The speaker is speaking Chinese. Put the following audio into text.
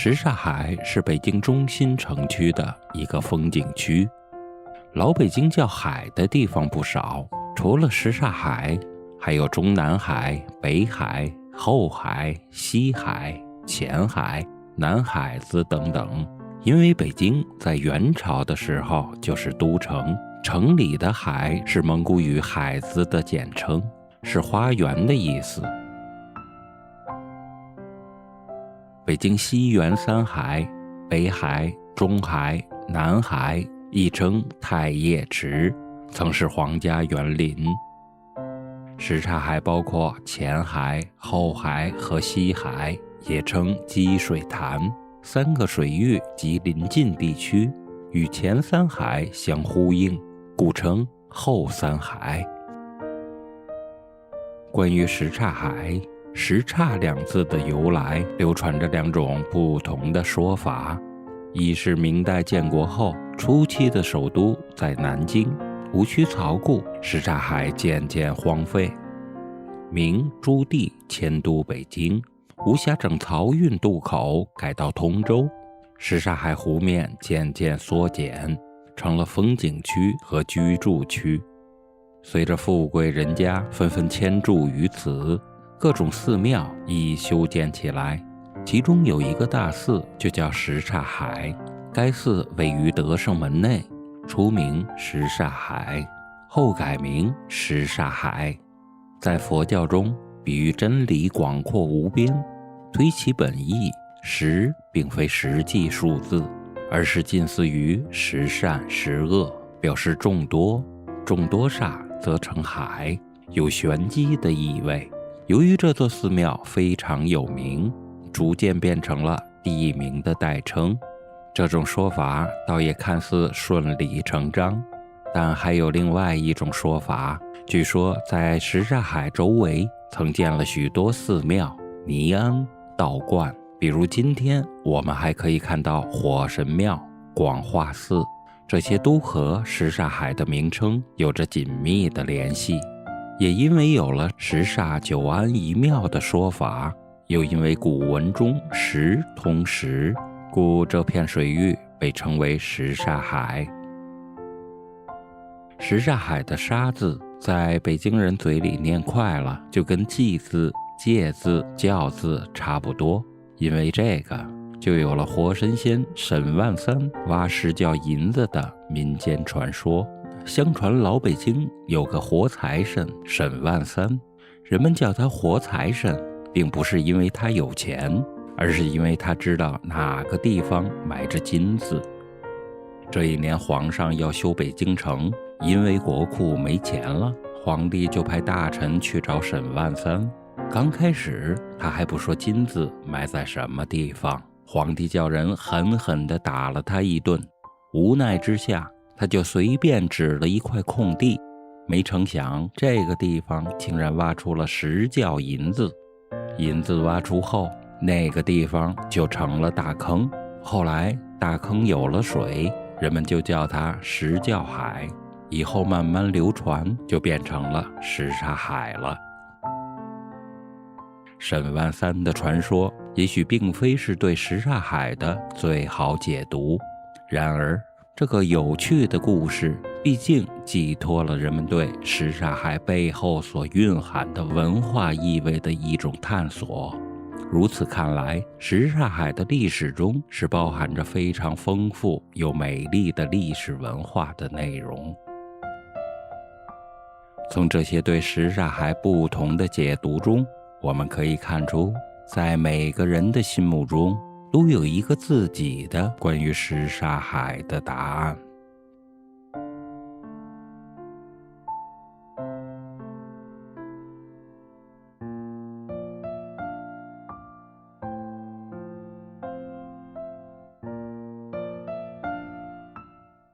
什刹海是北京中心城区的一个风景区。老北京叫海的地方不少，除了什刹海，还有中南海、北海、后海、西海、前海、南海子等等。因为北京在元朝的时候就是都城，城里的海是蒙古语海子的简称，是花园的意思。北京西园三海，北海、中海、南海，亦称太液池，曾是皇家园林。什刹海包括前海、后海和西海，也称积水潭，三个水域及邻近地区，与前三海相呼应，故称后三海。关于什刹海，什刹两字的由来流传着两种不同的说法。一是明代建国后初期的首都在南京，无需曹固，什刹海渐渐荒废。明朱棣迁都北京，无暇整漕运渡口，改到通州，什刹海湖面渐渐缩减，成了风景区和居住区。随着富贵人家纷纷迁住于此，各种寺庙亦修建起来，其中有一个大寺就叫什刹海，该寺位于德胜门内，初名什刹海，后改名什刹海。在佛教中，比喻真理广阔无边。推其本意，十并非实际数字，而是近似于十善十恶，表示众多，众多煞则成海，有玄机的意味。由于这座寺庙非常有名，逐渐变成了地名的代称。这种说法倒也看似顺理成章，但还有另外一种说法，据说在什刹海周围曾建了许多寺庙、尼庵、道观，比如今天我们还可以看到火神庙、广化寺，这些都和什刹海的名称有着紧密的联系。也因为有了什刹九庵一庙的说法，又因为古文中什通什，故这片水域被称为什刹海。什刹海的沙字在北京人嘴里念快了，就跟记字、戒字、教字差不多，因为这个就有了活神仙沈万三挖石窖银子的民间传说。相传老北京有个活财神沈万三，人们叫他活财神，并不是因为他有钱，而是因为他知道哪个地方埋着金子。这一年皇上要修北京城，因为国库没钱了，皇帝就派大臣去找沈万三。刚开始他还不说金子埋在什么地方，皇帝叫人狠狠地打了他一顿。无奈之下，他就随便指了一块空地，没成想这个地方竟然挖出了10窖银子。银子挖出后，那个地方就成了大坑，后来大坑有了水，人们就叫它什窖海，以后慢慢流传，就变成了什刹海了。沈万三的传说也许并非是对什刹海的最好解读，然而这个有趣的故事毕竟寄托了人们对什刹海背后所蕴含的文化意味的一种探索。如此看来，什刹海的历史中是包含着非常丰富又美丽的历史文化的内容。从这些对什刹海不同的解读中，我们可以看出，在每个人的心目中都有一个自己的关于什刹海的答案。